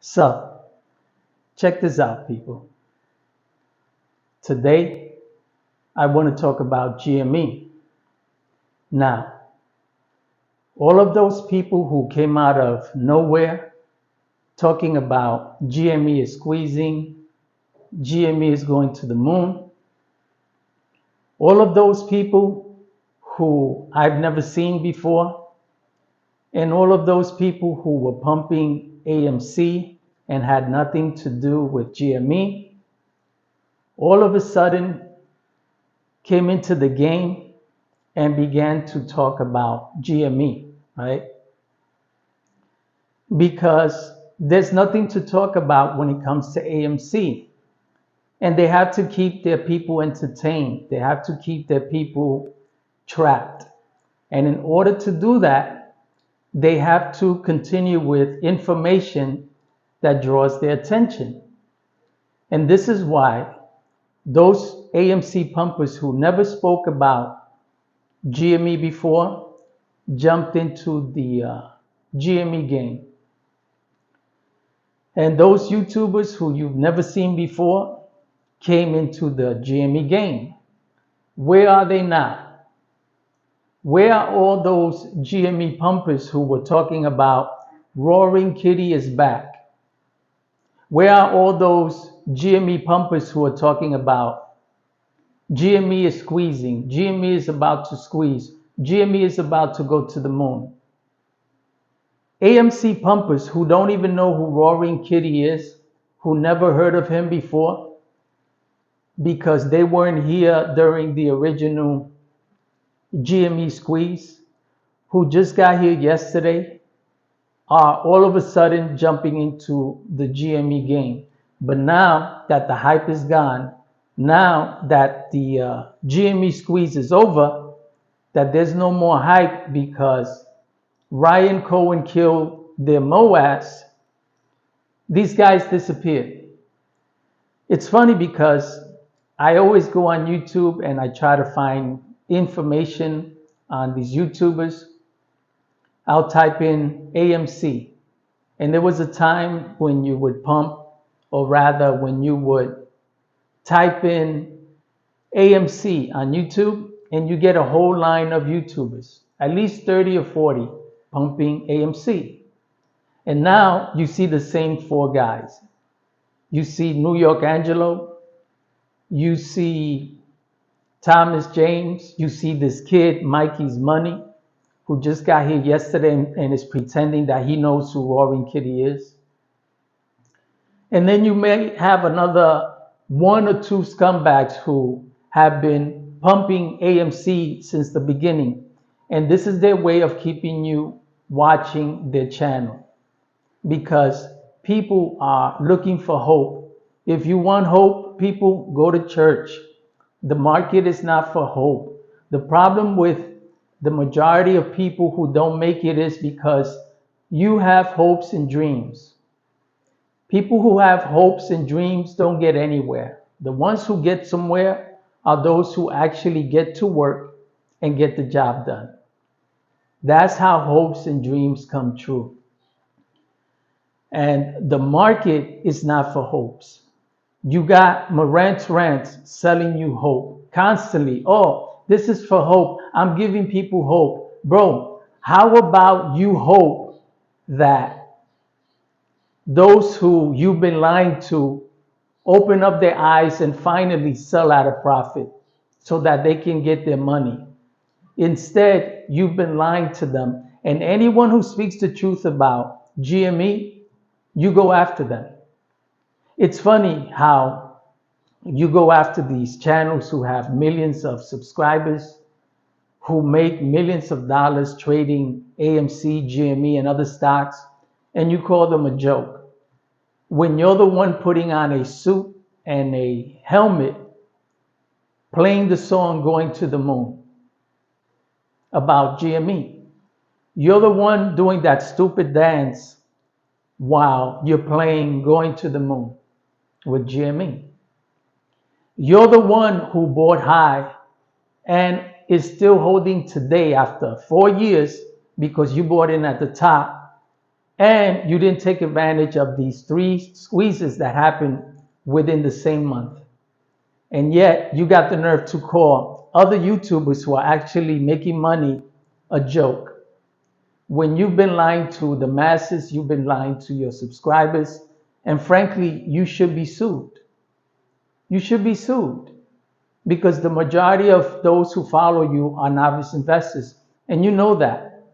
So, check this out, people. Today, I want to talk about GME. Now, all of those people who came out of nowhere talking about GME is squeezing, GME is going to the moon, all of those people who I've never seen before, and all of those people who were pumping AMC and had nothing to do with GME, all of a sudden came into the game and began to talk about GME, right? Because there's nothing to talk about when it comes to AMC. And they have to keep their people entertained. They have to keep their people trapped. And in order to do that, they have to continue with information that draws their attention. And this is why those AMC pumpers who never spoke about GME before jumped into the GME game. And those YouTubers who you've never seen before came into the GME game. Where are they now? Where are all those GME pumpers who were talking about Roaring Kitty is back? Where are all those GME pumpers who are talking about GME is squeezing, GME is about to squeeze, GME is about to go to the moon? AMC pumpers who don't even know who Roaring Kitty is, who never heard of him before, because they weren't here during the original GME squeeze, who just got here yesterday, are all of a sudden jumping into the GME game. But now that the hype is gone, now that the GME squeeze is over, that there's no more hype because Ryan Cohen killed their MOAS, these guys disappeared. It's funny because I always go on YouTube and I try to find information on these YouTubers. I'll type in AMC. And there was a time when you would pump, or rather when you would type in AMC on YouTube and you get a whole line of YouTubers, at least 30 or 40 pumping AMC. And now you see the same four guys. You see New York Angelo, you see Thomas James, you see this kid, Mikey's Money, who just got here yesterday and is pretending that he knows who Roaring Kitty is. And then you may have another one or two scumbags who have been pumping AMC since the beginning. And this is their way of keeping you watching their channel, because people are looking for hope. If you want hope, people go to church. The market is not for hope. The problem with the majority of people who don't make it is because you have hopes and dreams. People who have hopes and dreams don't get anywhere. The ones who get somewhere are those who actually get to work and get the job done. That's how hopes and dreams come true. And the market is not for hopes. You got Marantz Rants selling you hope constantly. Oh, this is for hope. I'm giving people hope. Bro, how about you hope that those who you've been lying to open up their eyes and finally sell at a profit so that they can get their money? Instead, you've been lying to them. And anyone who speaks the truth about GME, you go after them. It's funny how you go after these channels who have millions of subscribers, who make millions of dollars trading AMC, GME, and other stocks, and you call them a joke. When you're the one putting on a suit and a helmet, playing the song Going to the Moon about GME. You're the one doing that stupid dance while you're playing Going to the Moon with GME. You're the one who bought high and is still holding today after 4 years because you bought in at the top And you didn't take advantage of these 3 squeezes that happened within the same month. And yet you got the nerve to call other YouTubers who are actually making money a joke. When you've been lying to the masses, you've been lying to your subscribers, and frankly, you should be sued. You should be sued because the majority of those who follow you are novice investors. And you know that.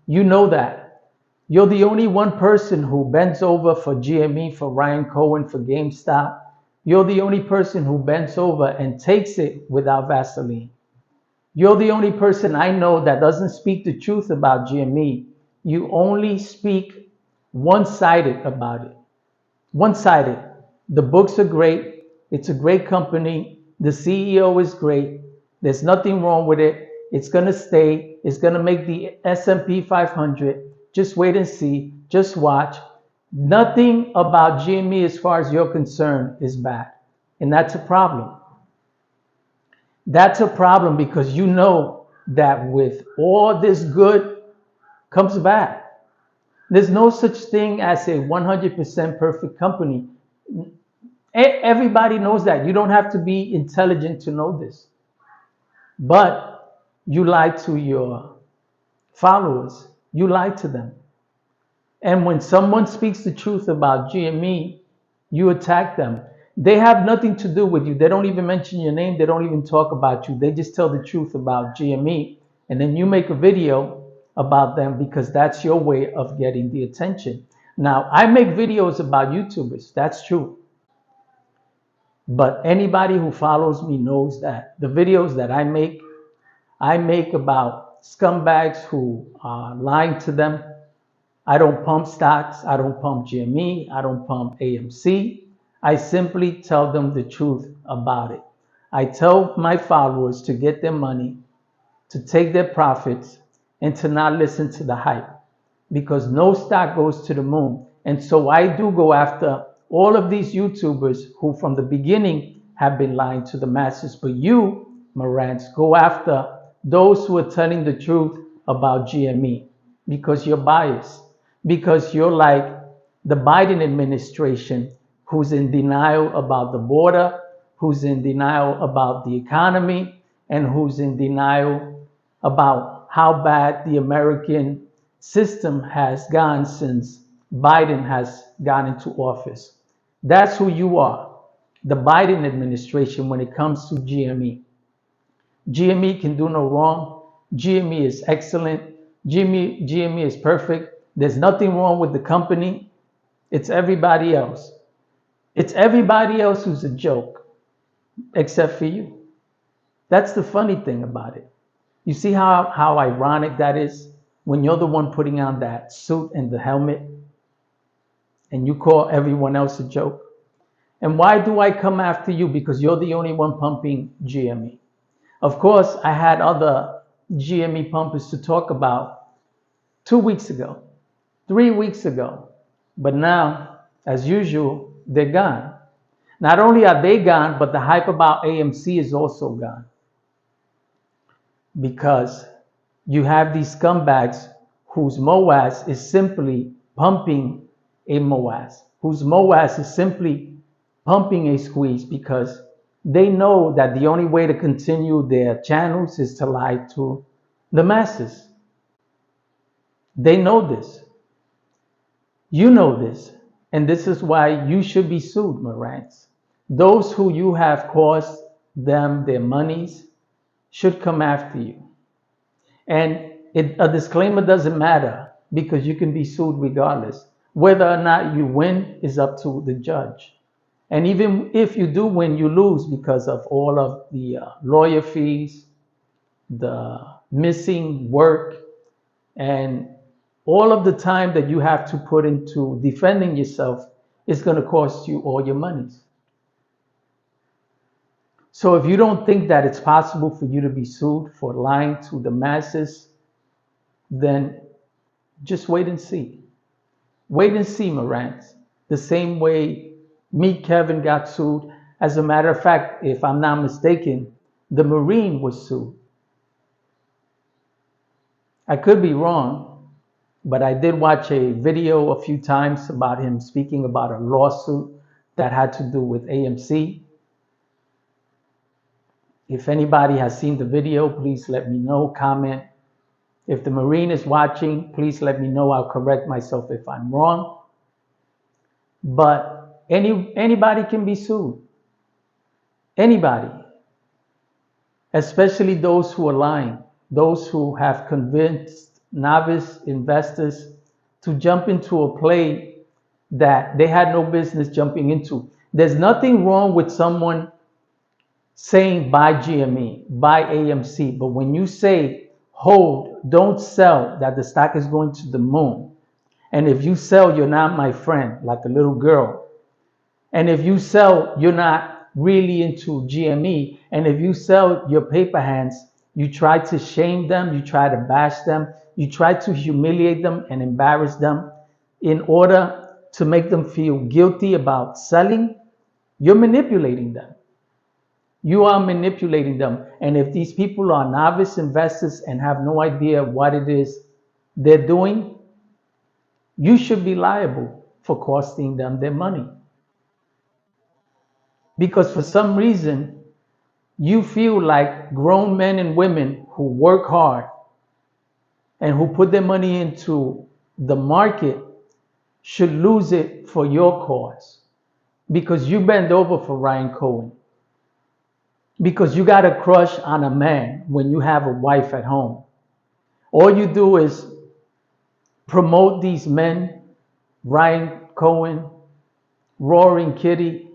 You know that. You're the only one person who bends over for GME, for Ryan Cohen, for GameStop. You're the only person who bends over and takes it without Vaseline. You're the only person I know that doesn't speak the truth about GME. You only speak one-sided about it. One-sided. The books are great. It's a great company. The CEO is great. There's nothing wrong with it. It's going to stay. It's going to make the S&P 500. Just wait and see. Just watch. Nothing about GME as far as you're concerned is bad. And that's a problem. That's a problem because you know that with all this good comes bad. There's no such thing as a 100% perfect company. Everybody knows that. You don't have to be intelligent to know this. But you lie to your followers. You lie to them. And when someone speaks the truth about GME, you attack them. They have nothing to do with you. They don't even mention your name. They don't even talk about you. They just tell the truth about GME. And then you make a video about them because that's your way of getting the attention. Now, I make videos about YouTubers. That's true. But anybody who follows me knows that the videos that I make about scumbags who are lying to them. I don't pump stocks. I don't pump GME. I don't pump AMC. I simply tell them the truth about it. I tell my followers to get their money, to take their profits, and to not listen to the hype because no stock goes to the moon. And so I do go after all of these YouTubers who from the beginning have been lying to the masses. But you, Marantz, go after those who are telling the truth about GME because you're biased, because you're like the Biden administration who's in denial about the border, who's in denial about the economy, and who's in denial about how bad the American system has gone since Biden has gone into office. That's who you are, the Biden administration when it comes to GME. GME can do no wrong. GME is excellent. GME is perfect. There's nothing wrong with the company. It's everybody else. It's everybody else who's a joke, except for you. That's the funny thing about it. You see how ironic that is when you're the one putting on that suit and the helmet and you call everyone else a joke? And why do I come after you? Because you're the only one pumping GME. Of course, I had other GME pumpers to talk about 2 weeks ago, 3 weeks ago. But now, as usual, they're gone. Not only are they gone, but the hype about AMC is also gone. Because you have these scumbags whose MOAS is simply pumping a MOAS, whose MOAS is simply pumping a squeeze because they know that the only way to continue their channels is to lie to the masses. They know this. You know this. And this is why you should be sued, Marantz. Those who you have caused them their monies should come after you. And a disclaimer doesn't matter because you can be sued regardless. Whether or not you win is up to the judge. And even if you do win, you lose because of all of the lawyer fees, the missing work, and all of the time that you have to put into defending yourself is going to cost you all your monies. So if you don't think that it's possible for you to be sued for lying to the masses, then just wait and see. Wait and see, Marantz. The same way me, Kevin, got sued. As a matter of fact, if I'm not mistaken, the Marine was sued. I could be wrong, But I did watch a video a few times about him speaking about a lawsuit that had to do with AMC. If anybody has seen the video, please let me know, comment. If the Marine is watching, please let me know. I'll correct myself if I'm wrong. But anybody can be sued. Anybody, especially those who are lying, those who have convinced novice investors to jump into a play that they had no business jumping into. There's nothing wrong with someone saying buy GME, buy AMC, but when you say hold, don't sell, that the stock is going to the moon, and if you sell, you're not my friend, like a little girl, and if you sell, you're not really into GME, and if you sell your paper hands, you try to shame them, you try to bash them, you try to humiliate them and embarrass them in order to make them feel guilty about selling, you're manipulating them. You are manipulating them. And if these people are novice investors and have no idea what it is they're doing, you should be liable for costing them their money. Because for some reason, you feel like grown men and women who work hard and who put their money into the market should lose it for your cause. Because you bend over for Ryan Cohen. Because you got a crush on a man when you have a wife at home. All you do is promote these men, Ryan Cohen, Roaring Kitty,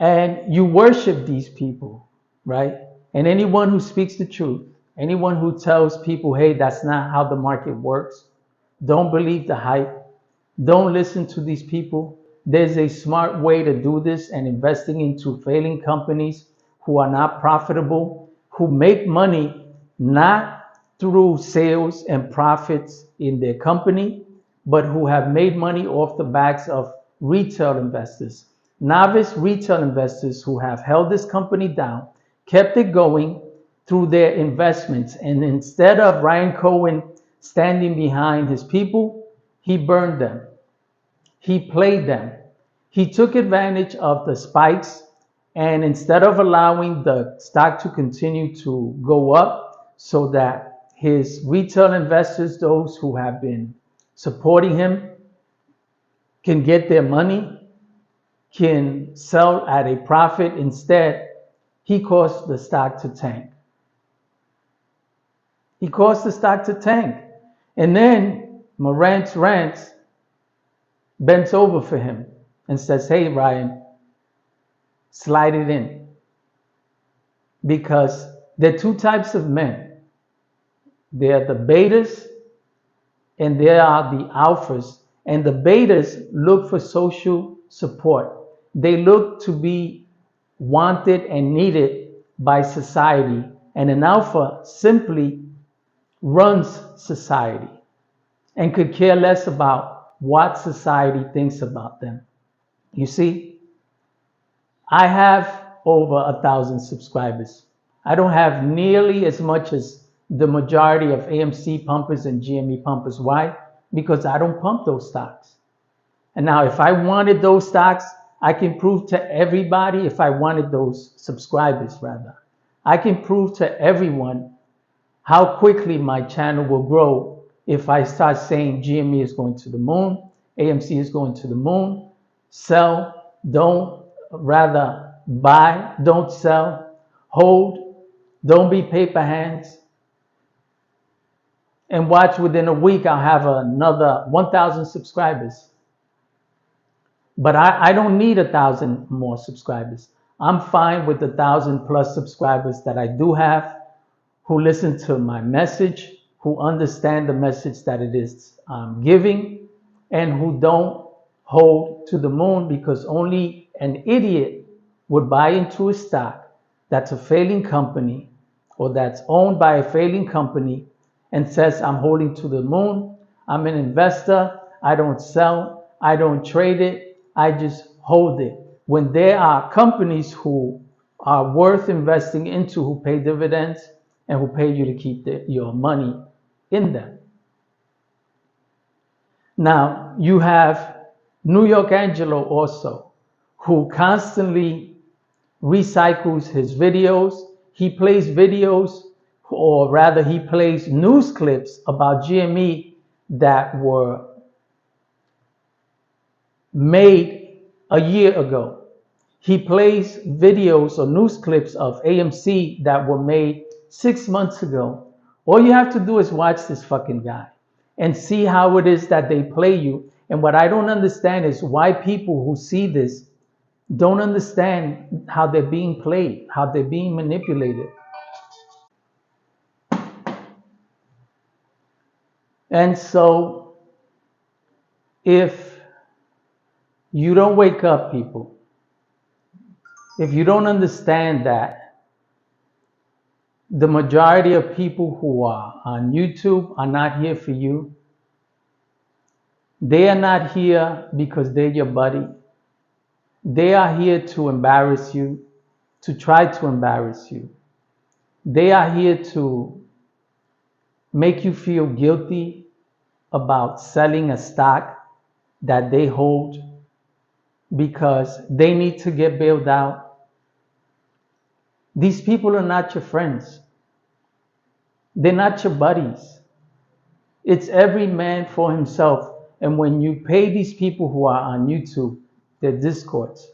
and you worship these people, right? And anyone who speaks the truth, anyone who tells people, hey, that's not how the market works, don't believe the hype, don't listen to these people. There's a smart way to do this, and investing into failing companies who are not profitable, who make money not through sales and profits in their company, but who have made money off the backs of retail investors, novice retail investors who have held this company down, kept it going through their investments. And instead of Ryan Cohen standing behind his people, he burned them. He played them. He took advantage of the spikes, and instead of allowing the stock to continue to go up so that his retail investors, those who have been supporting him, can get their money, can sell at a profit, instead, he caused the stock to tank. He caused the stock to tank. And then Marantz Rants bends over for him and says, hey, Ryan, slide it in. Because there are two types of men. There are the betas and there are the alphas. And the betas look for social support. They look to be wanted and needed by society. And an alpha simply runs society and could care less about what society thinks about them. You see, I have over 1,000 subscribers. I don't have nearly as much as the majority of AMC pumpers and GME pumpers. Why? Because I don't pump those stocks. And now if I wanted those stocks, I can prove to everybody, if I wanted those subscribers rather, I can prove to everyone how quickly my channel will grow if I start saying GME is going to the moon, AMC is going to the moon, sell, don't, rather buy, don't sell, hold, don't be paper hands. And watch, within a week, I'll have another 1,000 subscribers. But I don't need 1,000 more subscribers. I'm fine with the 1,000 plus subscribers that I do have, who listen to my message, who understand the message that it is giving, and who don't hold to the moon, because only an idiot would buy into a stock that's a failing company or that's owned by a failing company and says, I'm holding to the moon, I'm an investor, I don't sell, I don't trade it, I just hold it. When there are companies who are worth investing into, who pay dividends and who pay you to keep your money in them. Now, you have New York Angelo also, who constantly recycles his videos. He plays videos, or rather, he plays news clips about GME that were made a year ago. He plays videos or news clips of AMC that were made 6 months ago. All you have to do is watch this fucking guy and see how it is that they play you. And what I don't understand is why people who see this don't understand how they're being played, how they're being manipulated. And so if you don't wake up, people, if you don't understand that the majority of people who are on YouTube are not here for you, they are not here because they're your buddy. They are here to embarrass you, to try to embarrass you. They are here to make you feel guilty about selling a stock that they hold because they need to get bailed out. These people are not your friends. They're not your buddies. It's every man for himself. And when you pay these people who are on YouTube, their Discords,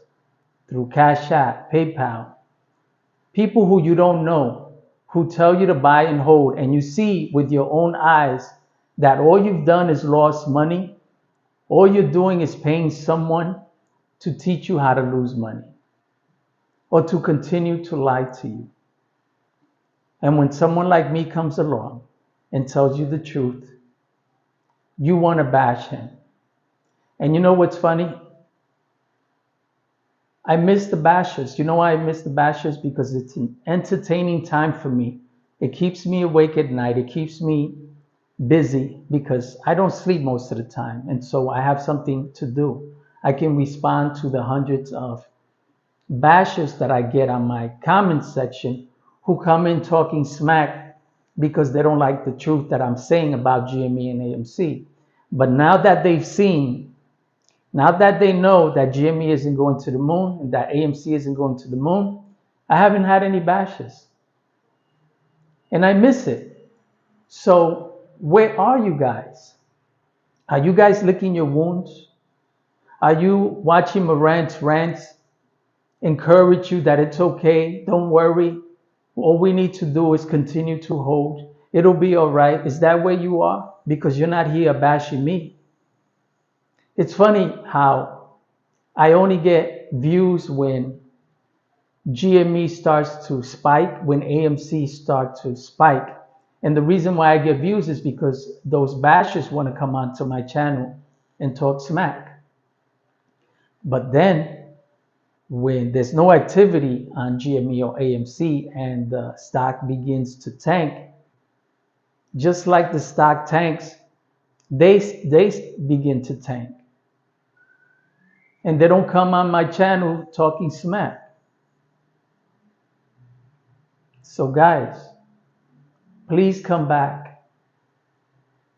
through Cash App, PayPal, people who you don't know, who tell you to buy and hold, and you see with your own eyes that all you've done is lost money, all you're doing is paying someone to teach you how to lose money or to continue to lie to you. And when someone like me comes along and tells you the truth, you want to bash him. And you know what's funny? I miss the bashers. You know why I miss the bashers? Because it's an entertaining time for me. It keeps me awake at night. It keeps me busy because I don't sleep most of the time. And so I have something to do. I can respond to the hundreds of bashers that I get on my comment section who come in talking smack because they don't like the truth that I'm saying about GME and AMC. But now that they've seen, now that they know that GME isn't going to the moon and that AMC isn't going to the moon, I haven't had any bashes. And I miss it. So where are you guys? Are you guys licking your wounds? Are you watching Marant's rants encourage you that it's okay, don't worry, all we need to do is continue to hold, it'll be all right? Is that where you are? Because you're not here bashing me. It's funny how I only get views when GME starts to spike, when AMC starts to spike. And the reason why I get views is because those bashers want to come onto my channel and talk smack. But then when there's no activity on GME or AMC and the stock begins to tank, just like the stock tanks, they begin to tank. And they don't come on my channel talking smack. So guys, please come back.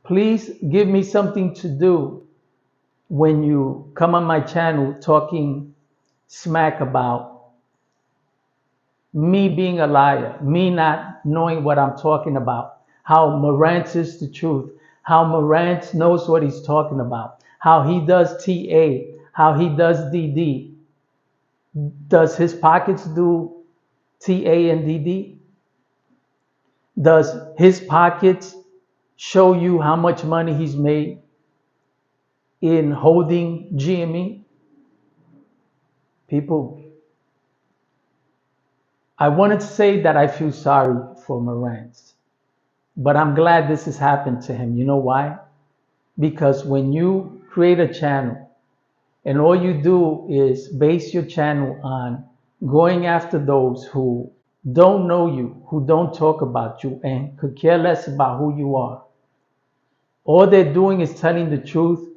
Please give me something to do when you come on my channel talking smack about me being a liar, me not knowing what I'm talking about, how Marantz is the truth, how Marantz knows what he's talking about, how he does TA, how he does DD. Does his pockets do TA and DD? Does his pockets show you how much money he's made in holding GME? People, I wanted to say that I feel sorry for Marantz, but I'm glad this has happened to him. You know why? Because when you create a channel and all you do is base your channel on going after those who don't know you, who don't talk about you, and could care less about who you are, all they're doing is telling the truth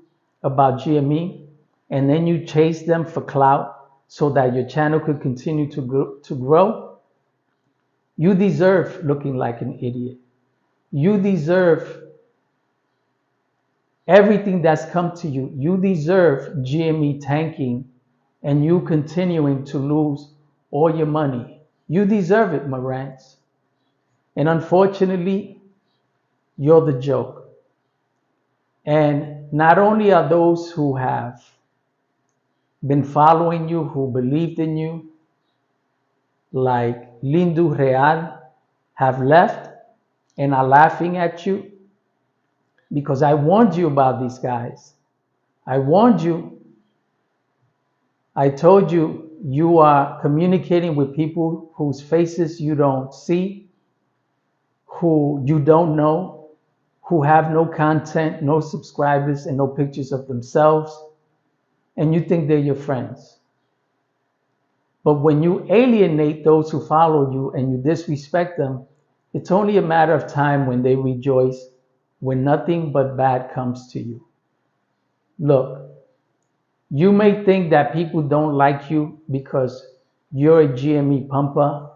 about GME, and then you chase them for clout so that your channel could continue to grow, you deserve looking like an idiot. You deserve Everything that's come to you, you deserve GME tanking and you continuing to lose all your money. You deserve it, Marantz. And unfortunately, you're the joke. And not only are those who have been following you, who believed in you, like Lindu Real, have left and are laughing at you, because I warned you about these guys. I warned you. I told you you are communicating with people whose faces you don't see, who you don't know, who have no content, no subscribers, and no pictures of themselves, and you think they're your friends. But when you alienate those who follow you and you disrespect them, it's only a matter of time when they rejoice when nothing but bad comes to you. Look, you may think that people don't like you because you're a GME pumper.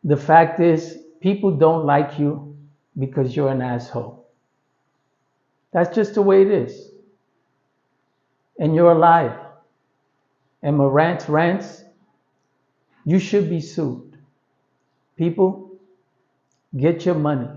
The fact is, people don't like you because you're an asshole. That's just the way it is. And you're alive. And Marantz rants, you should be sued. People, get your money.